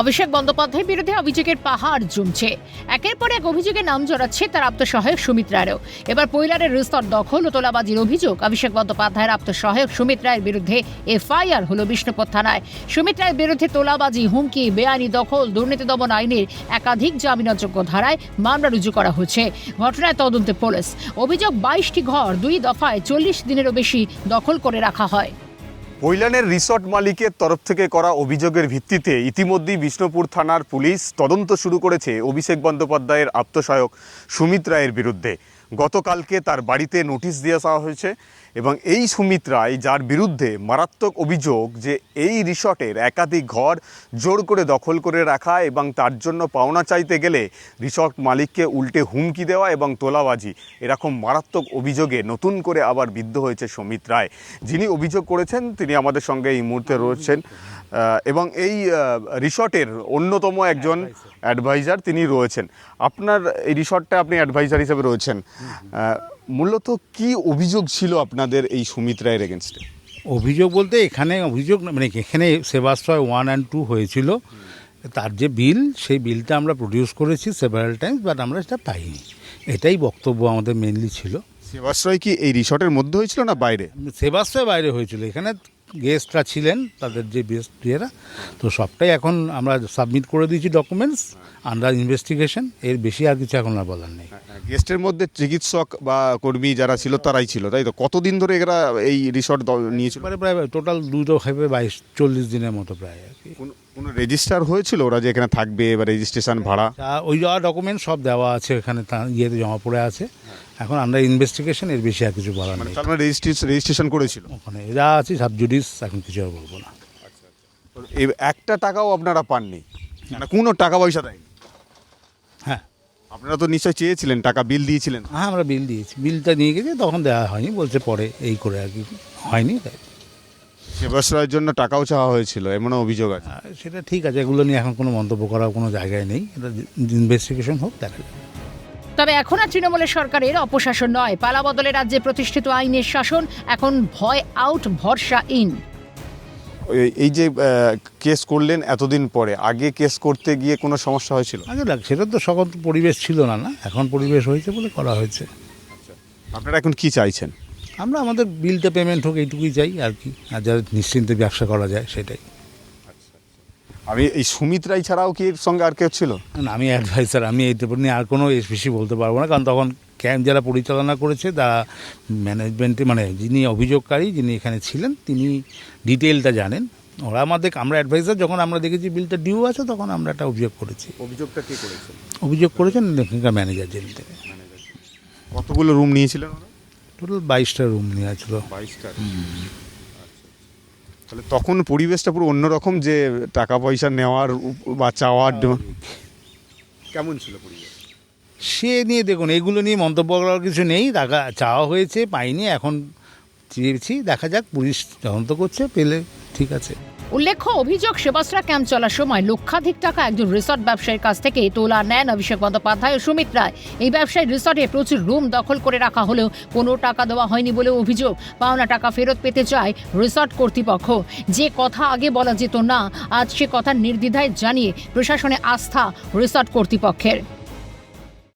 অভিষেক বন্দ্যোপাধ্যায়ের বিরুদ্ধে অভিযোগের পাহাড় জমছে। একের পর এক অভিযোগে নাম জড়াচ্ছে তার আপ্তসহায়ক সুমিত রায়েরও। এবার কৈলারের রিসর্ট দখল ও তোলাবাজির অভিযোগ। অভিষেক বন্দ্যোপাধ্যায়ের আপ্তসহায়ক সুমিত রায়ের বিরুদ্ধে এফআইআর হলো বিষ্ণুপুর থানায়। সুমিত রায়ের বিরুদ্ধে তোলাবাজি, হুমকি, বেআইনি দখল, দুর্নীতি দমন আইনের একাধিক জামিনযোগ্য ধারায় মামলা রুজু করা হয়েছে। ঘটনায় তদন্তে পুলিশ। অভিযোগ 22টি ঘর 2 দফায় 40 দিনেরও বেশি দখল করে রাখা হয়। কৈলানের রিসর্ট মালিকের তরফ থেকে করা অভিযোগের ভিত্তিতে ইতিমধ্যেই বিষ্ণুপুর থানার পুলিশ তদন্ত শুরু করেছে অভিষেক বন্দ্যোপাধ্যায়ের আপ্তসহায়ক সুমিত রায়ের বিরুদ্ধে। গতকালকে তার বাড়িতে নোটিশ দিয়ে আসা হয়েছে এবং এই সুমিত রায়, যার বিরুদ্ধে মারাত্মক অভিযোগ যে এই রিসর্টের একাধিক ঘর জোর করে দখল করে রাখা এবং তার জন্য পাওনা চাইতে গেলে রিসর্ট মালিককে উল্টে হুমকি দেওয়া এবং তোলাবাজি, এরকম মারাত্মক অভিযোগে নতুন করে আবার বিদ্ধ হয়েছে সুমিত রায়। যিনি অভিযোগ করেছেন তিনি আমাদের সঙ্গে এই মুহূর্তে রয়েছেন এবং এই রিসর্টের অন্যতম একজন অ্যাডভাইজার তিনি রয়েছেন। আপনার এই রিসর্টটা আপনি অ্যাডভাইজার হিসেবে রয়েছেন, মূলত কি অভিযোগ ছিল আপনাদের এই সুমিত রায়ের এগেনস্টে? অভিযোগ বলতে এখানে অভিযোগ মানে এখানে সেবাশ্রয় 1 and 2 হয়েছিল, তার যে বিল, সেই বিলটা আমরা প্রডিউস করেছি সেভারাল টাইমস, বাট আমরা সেটা পাইনি। এটাই বক্তব্য আমাদের মেনলি ছিল। সেবাশ্রয় কি এই রিসর্টের মধ্যে হয়েছিল না বাইরে? সেবাশ্রয় বাইরে হয়েছিল, এখানে গেস্টরা ছিলেন, তাদের যে গেস্টরা, তো সবটাই এখন আমরা সাবমিট করে দিয়েছি ডকুমেন্টস আন্ডার ইনভেস্টিগেশন। এর বেশি আর কিছু এখন আর বলার নেই। গেস্টের মধ্যে চিকিৎসক বা কর্মী যারা ছিল তারাই ছিল, তাই তো? কতদিন ধরে এরা এই রিসর্ট নিয়েছিল? প্রায় টোটাল 22-40 দিনের মতো প্রায় আর কি। কোনো রেজিস্টার হয়েছিল ওরা যে এখানে থাকবে বা রেজিস্ট্রেশন ভাড়া? ওই যাওয়া ডকুমেন্ট সব দেওয়া আছে এখানে, ইয়েতে জমা পড়ে আছে। এখন আন্ডার ইনভেস্টিগেশন, এর বেশি আর কিছু বলার নেই। তার মানে রেজিস্ট্রেশন করেছিল ওখানে, যা আছে সাবজুডিস, এখন কিছু আর বলবো না। এই একটা টাকাও আপনারা পাননি, মানে কোনো টাকা পয়সা দেয়নি? হ্যাঁ, আপনারা তো নিশ্চয়ই চেয়েছিলেন, টাকা বিল দিয়েছিলেন? হ্যাঁ, আমরা বিল দিয়েছি, বিলটা নিয়ে গেছি, তখন দেওয়া হয়নি, বলছে পরে এই করে আর কি, হয়নি। তাই সেবাশ্রয়ের জন্য টাকাও চাওয়া হয়েছিল, এমনও অভিযোগ আছে। সেটা ঠিক আছে, এগুলো নিয়ে এখন কোনো মন্তব্য করার কোনো জায়গায় নেই। এটা ইনভেস্টিগেশন হোক, দেখা যাবে। তবে এখন আর তৃণমূলের সরকারের অপশাসন নয়, পালা বদলে রাজ্যে প্রতিষ্ঠিত আইনের শাসন। এখন ভয় আউট, ভরসা ইন। এই যে কেস করলেন এতদিন পরে, আগে কেস করতে গিয়ে কোনো সমস্যা হয়েছিল? আগে দেখ, সেটা তো সকল পরিবেশ ছিল না, এখন পরিবেশ হয়েছে বলে করা হয়েছে। আপনারা এখন কি চাইছেন? আমরা আমাদের বিলটা পেমেন্ট হোক, এইটুকুই চাই আর কি, আর যারা নিশ্চিন্তে ব্যবসা করা যায় সেটাই। আমি এই সুমিত রায় ছাড়াও কি এর সঙ্গে আর কেউ ছিল? না, আমি অ্যাডভাইসার, আমি এইটা নিয়ে আর কোনো বেশি বলতে পারবো না, কারণ তখন ক্যাম্প যারা পরিচালনা করেছে, তারা ম্যানেজমেন্টে, মানে যিনি অভিযোগকারী, যিনি এখানে ছিলেন, তিনি ডিটেলটা জানেন। ওরা আমরা অ্যাডভাইসার, যখন আমরা দেখেছি বিলটা ডিউ আছে, তখন আমরা একটা অভিযোগ করেছি। অভিযোগটা কে করেছেন? অভিযোগ করেছেন এখানকার ম্যানেজার জেল থেকে। কতগুলো রুম নিয়েছিলেন? টোটাল 22টা রুম নেওয়া ছিল। 22টা। তাহলে তখন পরিবেশটা পুরো অন্যরকম, যে টাকা পয়সা নেওয়ার বা চাওয়ার কেমন ছিল পরিবেশ? সে নিয়ে দেখুন, এগুলো নিয়ে মন্তব্য করার কিছু নেই। টাকা চাওয়া হয়েছে, পাইনি, এখন চেয়েছি, দেখা যাক, পুলিশ তদন্ত করছে, পেলে ঠিক আছে। উল্লেখ্য, অভিযোগ সেবাশ্রয় ক্যাম্প চলার সময় লক্ষাধিক টাকা একজন রিসর্ট ব্যবসায়ীর কাছ থেকে তোলা নেন অভিষেক বন্দ্যোপাধ্যায় ও সুমিত রায়। এই ব্যবসায়ী রিসর্টে প্রচুর রুম দখল করে রাখা হলেও কোনো টাকা দেওয়া হয়নি বলে অভিযোগ। পাওনা টাকা ফেরত পেতে চায় রিসর্ট কর্তৃপক্ষ। যে কথা আগে বলা যেত না, আজ সে কথা নির্দ্বিধায় জানিয়ে প্রশাসনে আস্থা রিসর্ট কর্তৃপক্ষের।